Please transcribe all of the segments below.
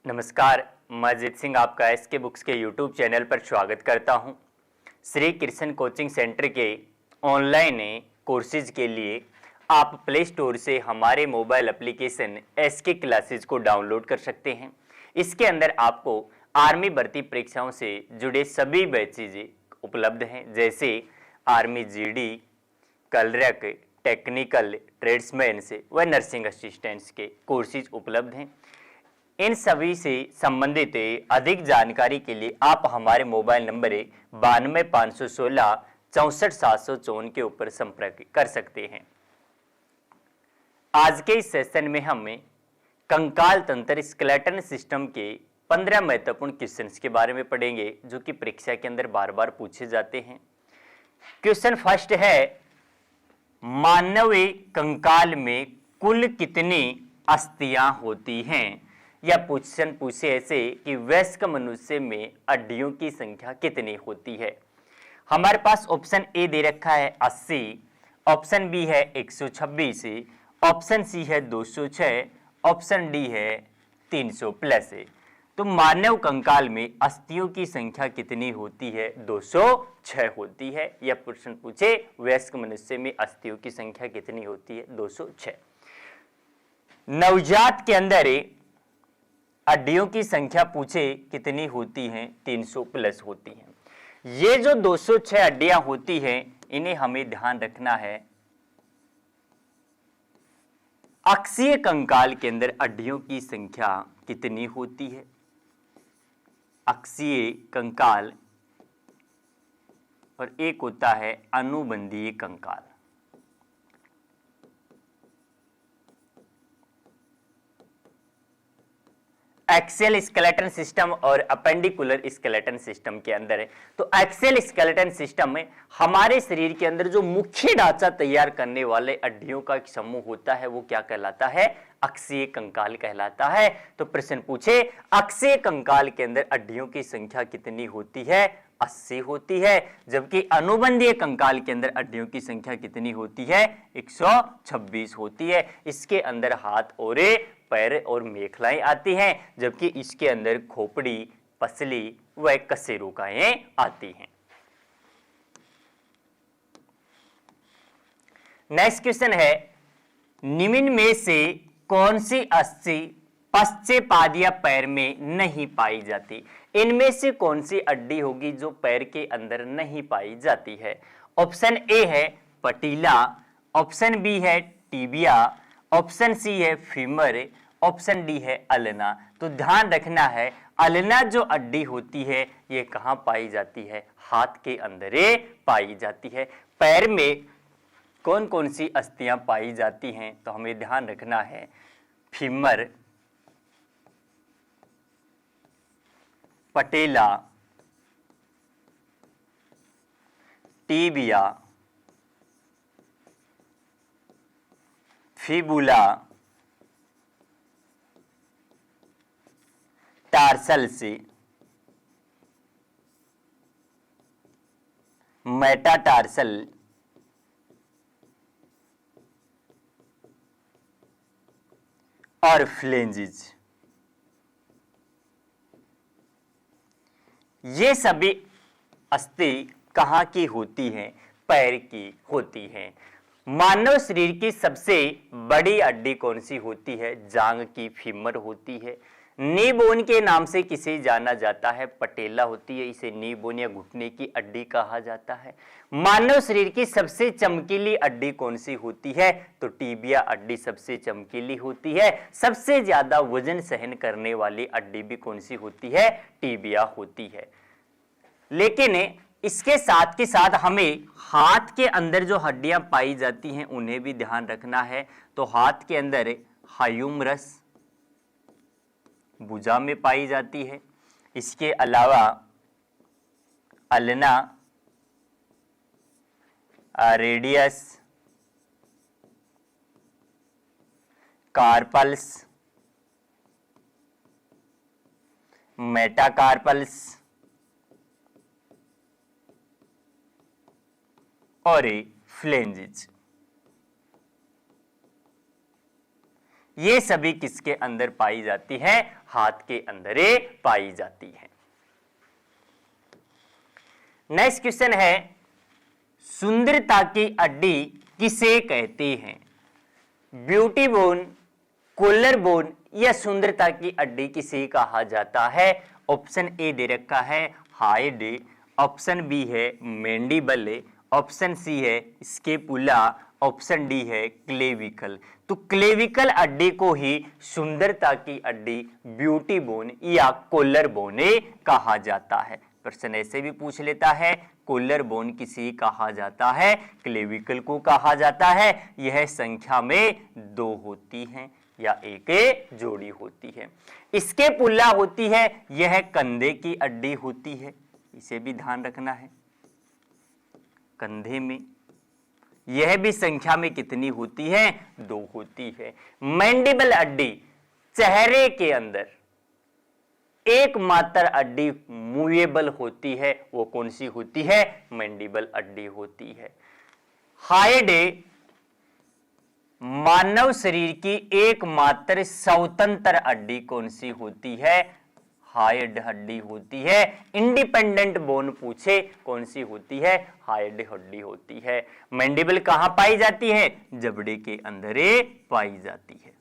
नमस्कार, मैं अजीत सिंह आपका एसके बुक्स के यूट्यूब चैनल पर स्वागत करता हूं। श्री कृष्ण कोचिंग सेंटर के ऑनलाइन कोर्सेज के लिए आप प्ले स्टोर से हमारे मोबाइल एप्लीकेशन एसके क्लासेज को डाउनलोड कर सकते हैं। इसके अंदर आपको आर्मी भर्ती परीक्षाओं से जुड़े सभी बैचेज उपलब्ध हैं, जैसे army GD, clerk, technical, tradesman से व नर्सिंग असिस्टेंट्स के कोर्सेज उपलब्ध हैं। इन सभी से संबंधित अधिक जानकारी के लिए आप हमारे मोबाइल नंबर 92 516 64 754 के ऊपर संपर्क कर सकते हैं। आज के इस सेशन में हम कंकाल तंत्र स्केलेटन सिस्टम के 15 महत्वपूर्ण क्वेश्चंस के बारे में पढ़ेंगे, जो कि परीक्षा के अंदर बार बार पूछे जाते हैं। क्वेश्चन फर्स्ट है, मानवीय कंकाल में कुल कितनी अस्थियां होती हैं? या क्वेश्चन पूछे ऐसे कि वयस्क मनुष्य में हड्डियों की संख्या कितनी होती है? हमारे पास ऑप्शन ए दे रखा है 80, ऑप्शन बी है 126, ऑप्शन सी है 206, ऑप्शन डी है 300 प्लस है। तो मानव कंकाल में अस्थियों की संख्या कितनी होती है? 206 होती है। यह प्रश्न पूछे वयस्क मनुष्य में अस्थियों की संख्या कितनी होती है? 206। नवजात के अंदर हड्डियों की संख्या पूछे कितनी होती हैं? 300 प्लस होती हैं। ये जो 206 हड्डियां होती हैं, इन्हें हमें ध्यान रखना है। अक्षीय कंकाल के अंदर हड्डियों की संख्या कितनी होती है? अक्षीय कंकाल, और एक होता है अनुबंधीय कंकाल। एक्सियल स्केलेटन सिस्टम और अपेंडिकुलर स्केलेटन सिस्टम के अंदर है। तो एक्सियल स्केलेटन सिस्टम में हमारे शरीर के अंदर जो मुख्य ढांचा तैयार करने वाले हड्डियों का एक समूह होता है, वो क्या कहलाता है? अक्षीय कंकाल कहलाता है। तो प्रश्न पूछे अक्षीय कंकाल के अंदर हड्डियों की संख्या कितनी होती है? 80 होती है। जबकि अनुबंधीय कंकाल के अंदर हड्डियों की संख्या कितनी होती है? 126 होती है। इसके अंदर हाथ और पैर और मेखलाएं आती हैं, जबकि इसके अंदर खोपड़ी, पसली व कशेरुकाएं आती हैं। नेक्स्ट क्वेश्चन है, निम्न में से कौन सी अस्थि पश्चेपादिया पैर में नहीं पाई जाती? इनमें से कौन सी हड्डी होगी जो पैर के अंदर नहीं पाई जाती है? ऑप्शन ए है पटीला, ऑप्शन बी है टीबिया, ऑप्शन सी है फीमर, ऑप्शन डी है अल्ना। तो ध्यान रखना है, अल्ना जो हड्डी होती है ये कहां पाई जाती है? हाथ के अंदर पाई जाती है। पैर में कौन कौन सी अस्थियां पाई जाती हैं? तो हमें ध्यान रखना है, फीमर, पटेला, टीबिया, फिबुला, टार्सल से, मेटाटार्सल, और फ्लेंजिज। ये सभी अस्थि कहाँ की होती हैं? पैर की होती हैं। मानव शरीर की सबसे बड़ी हड्डी कौन सी होती है? जांग की फीमर होती है। नी बोन के नाम से किसे जाना जाता है? पटेला होती है। इसे नी बोन या घुटने की हड्डी कहा जाता है। मानव शरीर की सबसे चमकीली हड्डी कौन सी होती है? तो टीबिया हड्डी सबसे चमकीली होती है। सबसे ज्यादा वजन सहन करने वाली हड्डी भी कौन सी होती है? टीबिया होती है। लेकिन इसके साथ के साथ हमें हाथ के अंदर जो हड्डियां पाई जाती हैं उन्हें भी ध्यान रखना है। तो हाथ के अंदर ह्यूमरस भुजा में पाई जाती है। इसके अलावा अल्ना, रेडियस, कार्पल्स, मेटाकार्पल्स और फ्लेंजिज। ये सभी किसके अंदर पाई जाती है? हाथ के अंदर पाई जाती है। नेक्स्ट क्वेश्चन है, सुंदरता की हड्डी किसे कहते हैं? ब्यूटी बोन, कॉलर बोन या सुंदरता की हड्डी किसे कहा जाता है? ऑप्शन ए दे रखा है हाइड, ऑप्शन बी है मैंडिबल, ऑप्शन सी है स्केपुला, ऑप्शन डी है क्लेविकल। तो क्लेविकल हड्डी को ही सुंदरता की हड्डी, ब्यूटी बोन या कॉलर बोन कहा जाता है। प्रश्न ऐसे भी पूछ लेता है, कॉलर बोन किसे कहा जाता है? क्लेविकल को कहा जाता है। यह संख्या में 2 होती हैं या एक जोड़ी होती है। स्केपुला होती है, यह कंधे की हड्डी होती है, इसे भी ध्यान रखना है। कंधे में यह भी संख्या में कितनी होती है? 2 होती है। मैंडिबल हड्डी, चेहरे के अंदर एकमात्र हड्डी मूवेबल होती है, वो कौन सी होती है? मैंडिबल हड्डी होती है। हाइड, मानव शरीर की एकमात्र स्वतंत्र हड्डी कौन सी होती है? हाइड हड्डी होती है। इंडिपेंडेंट बोन पूछे कौन सी होती है? हाइड हड्डी होती है। मैंडिबल कहां पाई जाती है? जबड़े के अंदर पाई जाती है।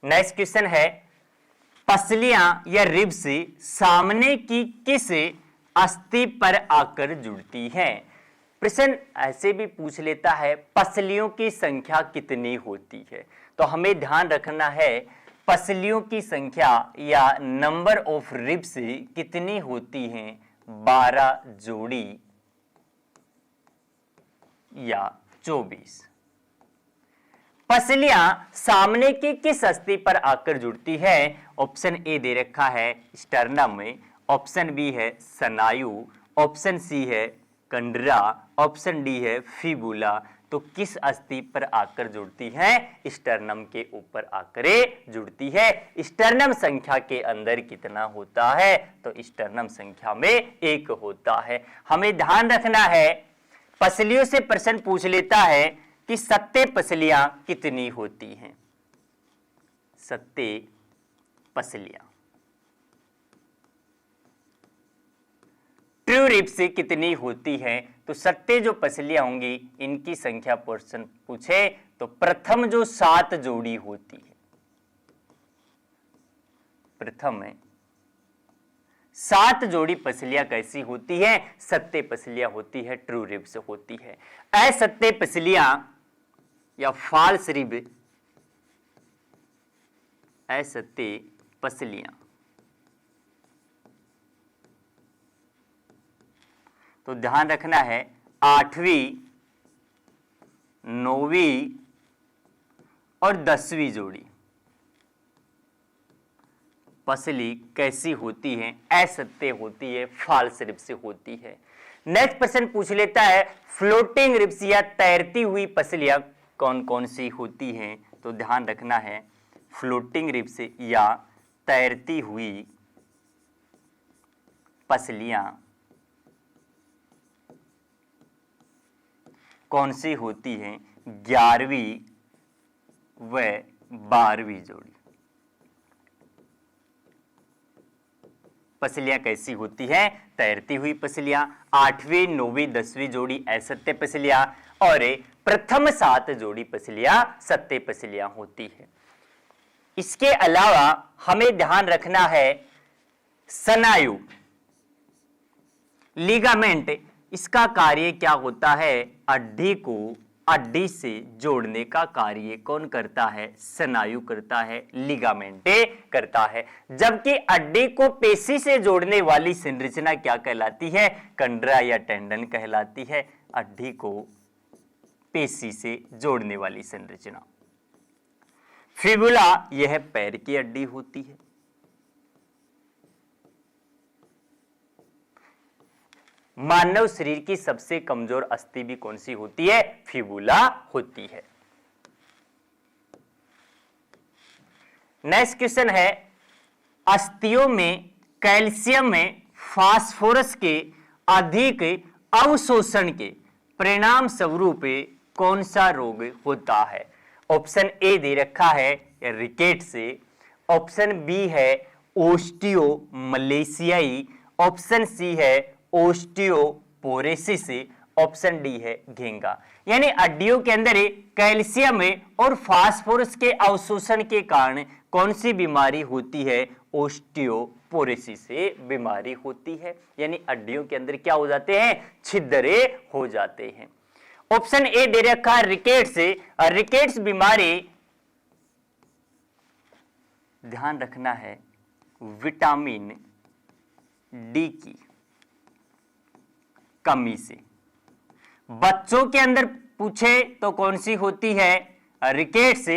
नेक्स्ट क्वेश्चन है, पसलियां या रिब्स सामने की किस अस्थि पर आकर जुड़ती हैं? प्रश्न ऐसे भी पूछ लेता है, पसलियों की संख्या कितनी होती है? तो हमें ध्यान रखना है, पसलियों की संख्या या नंबर ऑफ रिब्स कितनी होती हैं? 12 जोड़ी या 24। पसलियां सामने की किस अस्थि पर आकर जुड़ती है? ऑप्शन ए दे रखा है स्टर्नम में, ऑप्शन बी है स्नायु, ऑप्शन सी है कंडरा, ऑप्शन डी है फिबुला। तो किस अस्थि पर आकर जुड़ती है? स्टर्नम के ऊपर आकर जुड़ती है। स्टर्नम संख्या के अंदर कितना होता है? तो स्टर्नम संख्या में 1 होता है। हमें ध्यान रखना है, पसलियों से प्रश्न पूछ लेता है कि सत्ते पसलियां कितनी होती हैं? सत्ते पसलियां। ट्रू रिब्स कितनी होती हैं? तो सत्ते जो पसलियां होंगी इनकी संख्या प्रश्न पूछे तो प्रथम जो 7 जोड़ी होती है, प्रथम में 7 जोड़ी पसलियां कैसी होती है? सत्ते पसलियां होती है, ट्रू रिब्स होती है। असत्ते पसलियां या फॉल्स रिब, असत्ते पसलियां। तो ध्यान रखना है, 8वीं, 9वीं और 10वीं जोड़ी पसली कैसी होती है? असत्य होती है, फॉल्स रिब्स होती है। नेक्स्ट प्रश्न पूछ लेता है, फ्लोटिंग रिब्स या तैरती हुई पसलियां कौन कौन सी होती हैं? तो ध्यान रखना है, फ्लोटिंग रिब्स या तैरती हुई पसलियां कौन सी होती हैं? 11वीं व 12वीं जोड़ी। पसलियां कैसी होती हैं? तैरती हुई पसलियां। 8वीं 9वीं 10वीं जोड़ी असत्य पसलियां और प्रथम 7 जोड़ी पसलियां सत्य पसलियां होती है। इसके अलावा हमें ध्यान रखना है स्नायु, लिगामेंट, इसका कार्य क्या होता है? हड्डी को हड्डी से जोड़ने का कार्य कौन करता है? स्नायु करता है, लिगामेंट करता है। जबकि हड्डी को पेशी से जोड़ने वाली संरचना क्या कहलाती है? कंडरा या टेंडन कहलाती है। हड्डी को पेशी से जोड़ने वाली संरचना। फिबुला, यह पैर की हड्डी होती है। मानव शरीर की सबसे कमजोर अस्थि भी कौन सी होती है? फिबुला होती है। नेक्स्ट क्वेश्चन है, अस्थियों में कैल्शियम में फास्फोरस के अधिक अवशोषण के परिणाम स्वरूप कौन सा रोग होता है? ऑप्शन ए दे रखा है रिकेट से, ऑप्शन बी है ओस्टियोमलेशियाई, ऑप्शन सी है ओस्टियोपोरोसिस, ऑप्शन डी है घेंगा। यानी हड्डियों के अंदर कैल्शियम और फास्फोरस के अवशोषण के कारण कौन सी बीमारी होती है? ओस्टियोपोरोसिस से बीमारी होती है। यानी हड्डियों के अंदर क्या हो जाते हैं? छिद्रे हो जाते हैं। ऑप्शन ए दे रखा है रिकेट्स। रिकेट्स बीमारी ध्यान रखना है विटामिन डी की कमी से। बच्चों के अंदर पूछे तो कौन सी होती है? रिकेट्स,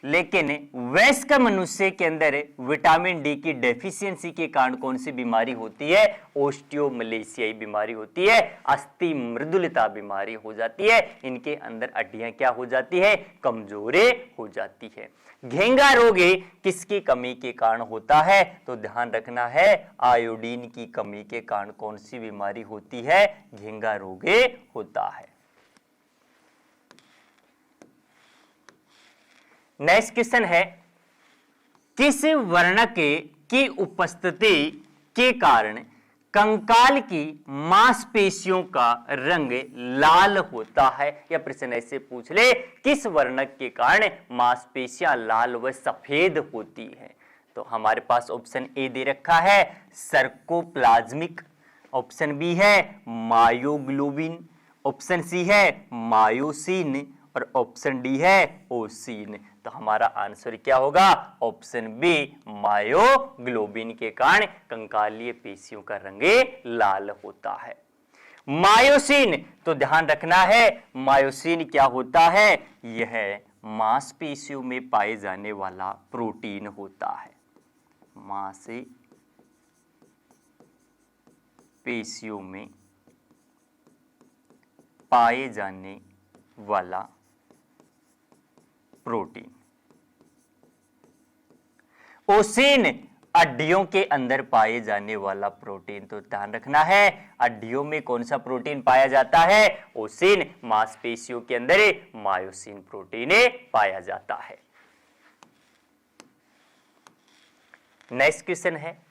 लेकिन वयस्क मनुष्य के अंदर विटामिन डी की डेफिशिएंसी के कारण कौन सी बीमारी होती है? ओस्टियोमलेशियाई बीमारी होती है। अस्थि मृदुलता बीमारी हो जाती है। इनके अंदर हड्डियां क्या हो जाती है? कमजोरे हो जाती है। घेंगा रोग किसकी कमी के कारण होता है? तो ध्यान रखना है आयोडीन की कमी के कारण कौन सी बीमारी होती है? घेंगा रोग होता है। नेक्स्ट क्वेश्चन है, किस वर्णक की उपस्थिति के कारण कंकाल की मांसपेशियों का रंग लाल होता है? या प्रश्न ऐसे पूछ ले, किस वर्णक के कारण मांसपेशियां लाल व सफेद होती हैं? तो हमारे पास ऑप्शन ए दे रखा है सर्कोप्लाज्मिक, ऑप्शन बी है मायोग्लोबिन, ऑप्शन सी है मायोसिन और ऑप्शन डी है ओसिन। तो हमारा आंसर क्या होगा? ऑप्शन बी मायोग्लोबिन के कारण कंकालीय पेशियों का रंग लाल होता है। मायोसिन, तो ध्यान रखना है मायोसिन क्या होता है? यह मांसपेशियों में पाए जाने वाला प्रोटीन होता है। मांसपेशियों में पाए जाने वाला प्रोटीन। ओसिन, हड्डियों के अंदर पाए जाने वाला प्रोटीन। तो ध्यान रखना है हड्डियों में कौन सा प्रोटीन पाया जाता है? ओसिन। मांसपेशियों के अंदर मायोसिन प्रोटीन पाया जाता है। नेक्स्ट क्वेश्चन है,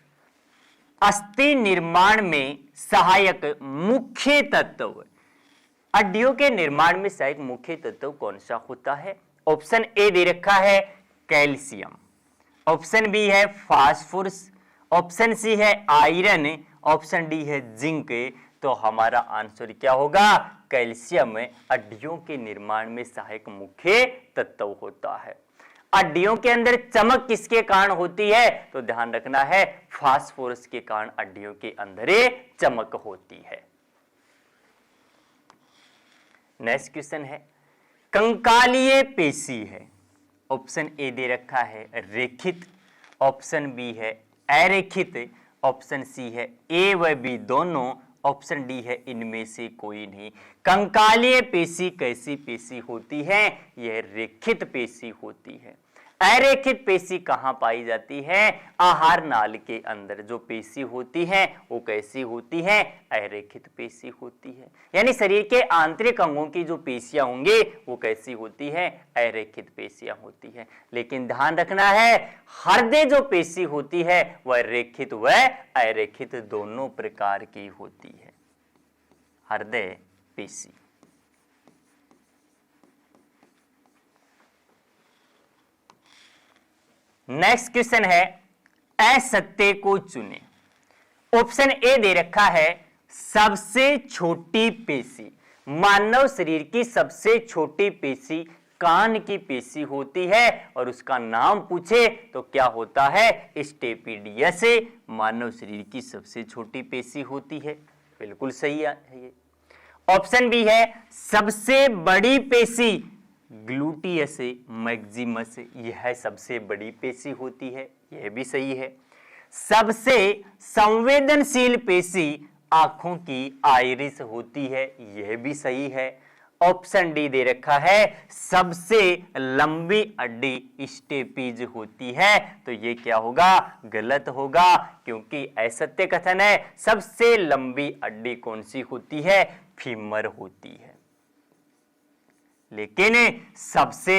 अस्थि निर्माण में सहायक मुख्य तत्व, हड्डियों के निर्माण में सहायक मुख्य तत्व कौन सा होता है? ऑप्शन ए दे रखा है कैल्शियम, ऑप्शन बी है फास्फोरस, ऑप्शन सी है आयरन, ऑप्शन डी है जिंक। तो हमारा आंसर क्या होगा? कैल्शियम हड्डियों के निर्माण में सहायक मुख्य तत्व होता है। हड्डियों के अंदर चमक किसके कारण होती है? तो ध्यान रखना है फास्फोरस के कारण हड्डियों के अंदर चमक होती है। नेक्स्ट क्वेश्चन है, कंकालीय पेशी है, ऑप्शन ए दे रखा है रेखित, ऑप्शन बी है अरेखित, ऑप्शन सी है ए व बी दोनों, ऑप्शन डी है इनमें से कोई नहीं। कंकालीय पेशी कैसी पेशी होती है? यह रेखित पेशी होती है। अरेखित पेशी कहां पाई जाती है? आहार नाल के अंदर जो पेशी होती है वो कैसी होती है? अरेखित पेशी होती है। यानी शरीर के आंतरिक अंगों की जो पेशियां होंगी वो कैसी होती है? अरेखित पेशियां होती है। लेकिन ध्यान रखना है, हृदय जो पेशी होती है वह रेखित व अरेखित दोनों प्रकार की होती है। हृदय पेशी। नेक्स्ट क्वेश्चन है, असत्य को चुने। ऑप्शन ए दे रखा है सबसे छोटी पेशी। मानव शरीर की सबसे छोटी पेशी कान की पेशी होती है और उसका नाम पूछे तो क्या होता है? स्टेपिडियस। मानव शरीर की सबसे छोटी पेशी होती है, बिल्कुल सही है ये। ऑप्शन बी है सबसे बड़ी पेशी ग्लूटियस मैक्सिमस, यह सबसे बड़ी पेशी होती है, यह भी सही है। सबसे संवेदनशील पेशी आंखों की आइरिस होती है, यह भी सही है। ऑप्शन डी दे रखा है सबसे लंबी हड्डी स्टेपीज होती है, तो ये क्या होगा? गलत होगा, क्योंकि असत्य कथन है। सबसे लंबी हड्डी कौन सी होती है? फीमर होती है। लेकिन सबसे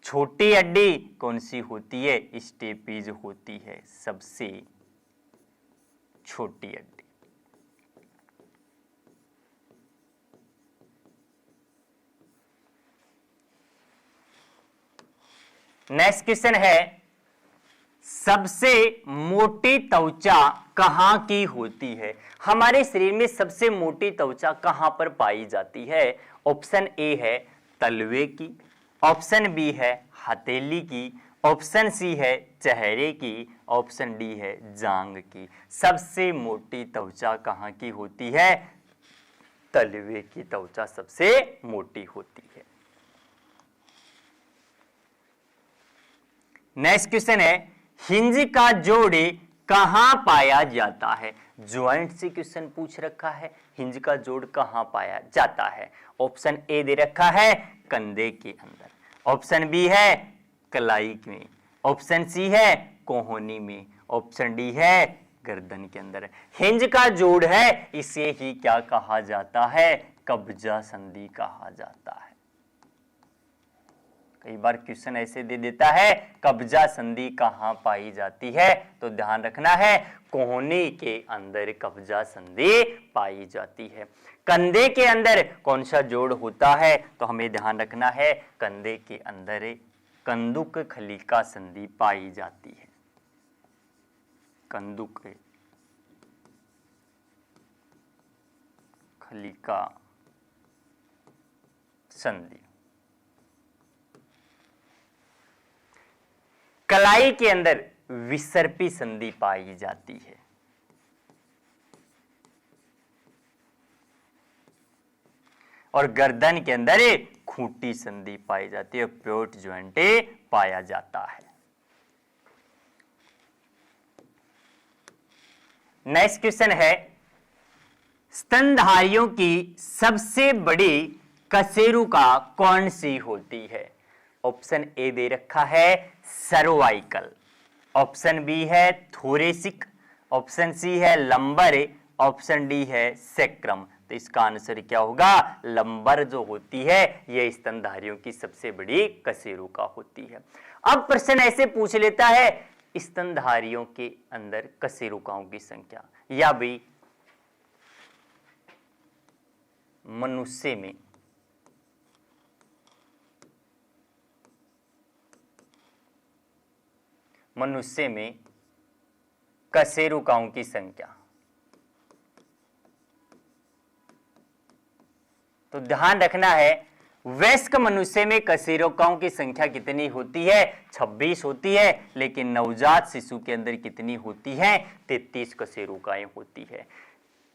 छोटी हड्डी कौन सी होती है? स्टेपीज होती है, सबसे छोटी हड्डी। नेक्स्ट क्वेश्चन है सबसे मोटी त्वचा कहां की होती है? हमारे शरीर में सबसे मोटी त्वचा कहां पर पाई जाती है? ऑप्शन ए है तलवे की, ऑप्शन बी है हथेली की, ऑप्शन सी है चेहरे की, ऑप्शन डी है जांघ की। सबसे मोटी त्वचा कहां की होती है? तलवे की त्वचा सबसे मोटी होती है। नेक्स्ट क्वेश्चन है हिंज का जोड़ कहां पाया जाता है? ज्वाइंट से क्वेश्चन पूछ रखा है, हिंज का जोड़ कहां पाया जाता है? ऑप्शन ए दे रखा है कंधे के अंदर, ऑप्शन बी है कलाई में, ऑप्शन सी है कोहनी में, ऑप्शन डी है गर्दन के अंदर। हिंज का जोड़ है, इसे ही क्या कहा जाता है? कब्जा संधि कहा जाता है। कई बार क्वेश्चन ऐसे दे देता है कब्जा संधि कहां पाई जाती है, तो ध्यान रखना है कोहनी के अंदर कब्जा संधि पाई जाती है। कंधे के अंदर कौन सा जोड़ होता है? तो हमें ध्यान रखना है कंधे के अंदर कंदुक खलिका संधि पाई जाती है। कंदुक खलिका संधि। कलाई के अंदर विसर्पी संधि पाई जाती है। और गर्दन के अंदर खूंटी संधि पाई जाती है, प्योट ज्वाइंट पाया जाता है। नेक्स्ट क्वेश्चन है स्तनधारियों की सबसे बड़ी कशेरुका कौन सी होती है? ऑप्शन ए दे रखा है सर्वाइकल, ऑप्शन बी है थोरेसिक, ऑप्शन सी है लंबर, ऑप्शन डी है सेक्रम। तो इसका आंसर क्या होगा? लंबर जो होती है यह स्तनधारियों की सबसे बड़ी कशेरुका होती है। अब प्रश्न ऐसे पूछ लेता है स्तनधारियों के अंदर कशेरुकाओं की संख्या, या भी मनुष्य में कशेरुकाओं की संख्या। तो ध्यान रखना है वयस्क मनुष्य में कशेरुकाओं की संख्या कितनी होती है? 26 होती है, लेकिन नवजात शिशु के अंदर कितनी होती है? 33 कशेरुकाएं होती है।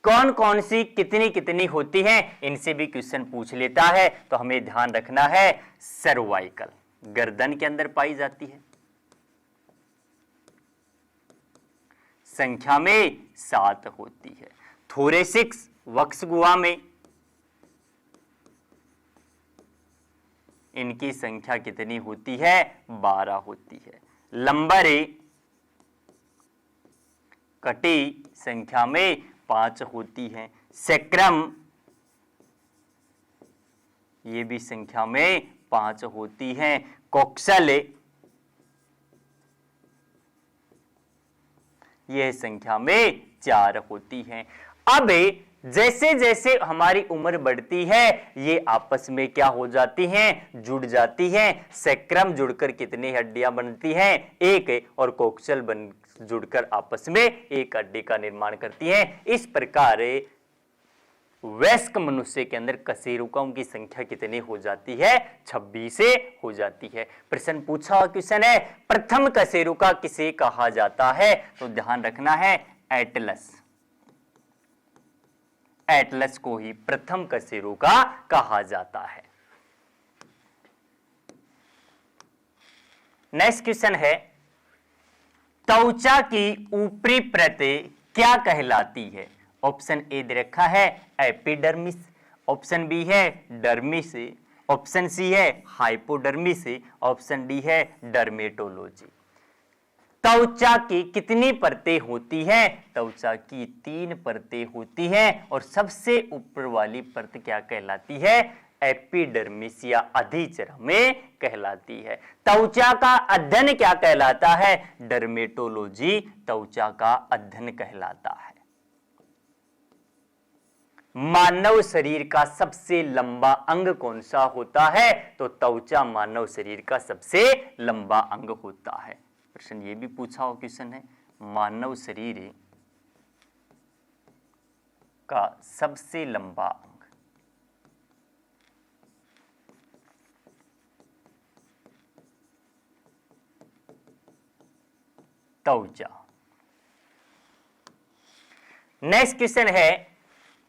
कौन कौन सी कितनी कितनी होती हैं, इनसे भी क्वेश्चन पूछ लेता है, तो हमें ध्यान रखना है सर्वाइकल गर्दन के अंदर पाई जाती है, संख्या में 7 होती है। थोरेसिक्स वक्ष गुहा में, इनकी संख्या कितनी होती है? 12 होती है। लंबर कटी संख्या में 5 होती है। सेक्रम ये भी संख्या में 5 होती है। कोक्सल यह संख्या में 4 होती है। अब जैसे जैसे हमारी उम्र बढ़ती है ये आपस में क्या हो जाती हैं? जुड़ जाती हैं। सेक्रम जुड़कर कितनी हड्डियां बनती हैं? एक। और कोक्सल बन जुड़कर आपस में एक हड्डी का निर्माण करती हैं। इस प्रकार वयस्क मनुष्य के अंदर कशेरुकों की संख्या कितनी हो जाती है? 26 से हो जाती है। प्रश्न पूछा हुआ क्वेश्चन है, प्रथम कशेरुका किसे कहा जाता है? तो ध्यान रखना है एटलस। एटलस को ही प्रथम कशेरुका कहा जाता है। नेक्स्ट क्वेश्चन है, त्वचा की ऊपरी परत क्या कहलाती है? ऑप्शन ए दे रखा है एपिडर्मिस, ऑप्शन बी है डर्मिस, ऑप्शन सी है हाइपोडर्मिस, ऑप्शन डी है डर्मेटोलॉजी। त्वचा की कितनी परतें होती हैं? त्वचा की 3 परतें होती हैं और सबसे ऊपर वाली परत क्या कहलाती है? एपिडर्मिस या अधिचर्म कहलाती है। त्वचा का अध्ययन क्या कहलाता है? डर्मेटोलॉजी त्वचा का अध्ययन कहलाता है। मानव शरीर का सबसे लंबा अंग कौन सा होता है? तो त्वचा मानव शरीर का सबसे लंबा अंग होता है। प्रश्न ये भी पूछा हो क्वेश्चन है, मानव शरीर का सबसे लंबा अंग त्वचा। नेक्स्ट क्वेश्चन है,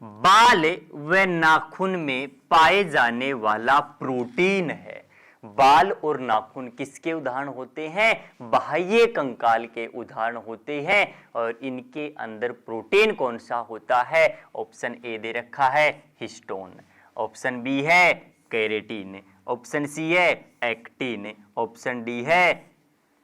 बाल व नाखून में पाए जाने वाला प्रोटीन है। बाल और नाखून किसके उदाहरण होते हैं? बाह्य कंकाल के उदाहरण होते हैं। और इनके अंदर प्रोटीन कौन सा होता है? ऑप्शन ए दे रखा है हिस्टोन, ऑप्शन बी है केरेटिन, ऑप्शन सी है एक्टिन, ऑप्शन डी है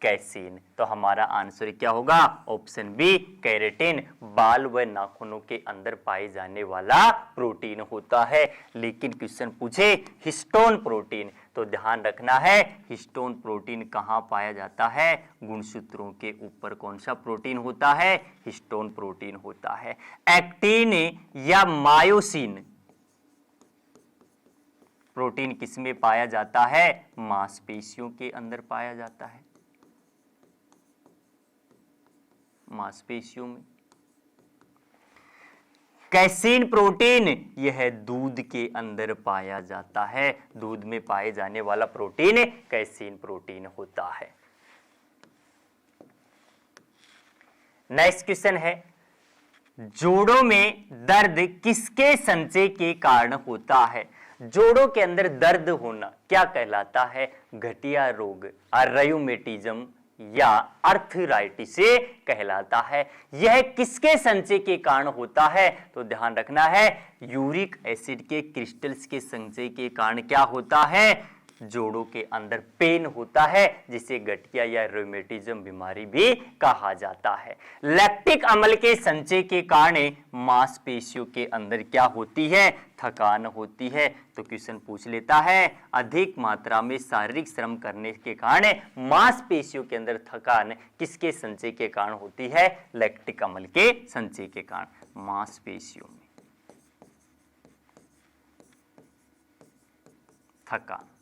कैसीन। तो हमारा आंसर क्या होगा? ऑप्शन बी केरेटिन बाल व नाखूनों के अंदर पाए जाने वाला प्रोटीन होता है। लेकिन क्वेश्चन पूछे हिस्टोन प्रोटीन, तो ध्यान रखना है हिस्टोन प्रोटीन कहाँ पाया जाता है? गुणसूत्रों के ऊपर कौन सा प्रोटीन होता है? हिस्टोन प्रोटीन होता है। एक्टिन या मायोसिन प्रोटीन किसमें पाया जाता है? मांसपेशियों के अंदर पाया जाता है, मांसपेशियों में। कैसीन प्रोटीन यह दूध के अंदर पाया जाता है। दूध में पाए जाने वाला प्रोटीन कैसीन प्रोटीन होता है। नेक्स्ट क्वेश्चन है, जोड़ों में दर्द किसके संचय के कारण होता है? जोड़ों के अंदर दर्द होना क्या कहलाता है? गठिया रोग, रोमेटिज्म या आर्थराइटिस से कहलाता है। यह किसके संचय के कारण होता है? तो ध्यान रखना है यूरिक एसिड के क्रिस्टल्स के संचय के कारण क्या होता है? जोड़ों के अंदर पेन होता है, जिसे गठिया या रोमेटिज्म बीमारी भी कहा जाता है। लैक्टिक अम्ल के संचय के कारण मांसपेशियों के अंदर क्या होती है? थकान होती है। तो क्वेश्चन पूछ लेता है अधिक मात्रा में शारीरिक श्रम करने के कारण मांसपेशियों के अंदर थकान किसके संचय के कारण होती है? लैक्टिक अम्ल के संचय के कारण मांसपेशियों में थकान।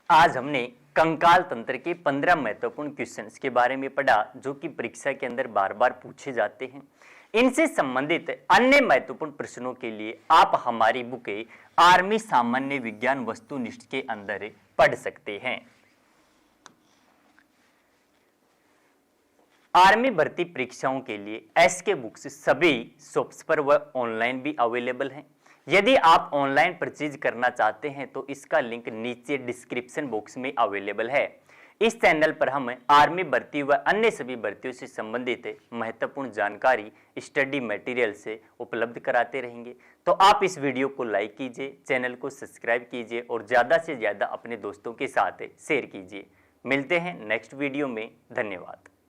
आज हमने कंकाल तंत्र के 15 महत्वपूर्ण क्वेश्चंस के बारे में पढ़ा जो कि परीक्षा के अंदर बार बार पूछे जाते हैं। इनसे संबंधित अन्य महत्वपूर्ण प्रश्नों के लिए आप हमारी बुक आर्मी सामान्य विज्ञान वस्तुनिष्ठ के अंदर पढ़ सकते हैं। आर्मी भर्ती परीक्षाओं के लिए एसके बुक्स सभी शॉप्स पर व ऑनलाइन भी अवेलेबल हैं। यदि आप ऑनलाइन परचेज करना चाहते हैं तो इसका लिंक नीचे डिस्क्रिप्शन बॉक्स में अवेलेबल है। इस चैनल पर हम आर्मी भर्ती व अन्य सभी भर्तियों से संबंधित महत्वपूर्ण जानकारी स्टडी मटेरियल से उपलब्ध कराते रहेंगे। तो आप इस वीडियो को लाइक कीजिए, चैनल को सब्सक्राइब कीजिए और ज़्यादा से ज़्यादा अपने दोस्तों के साथ शेयर कीजिए। मिलते हैं नेक्स्ट वीडियो में। धन्यवाद।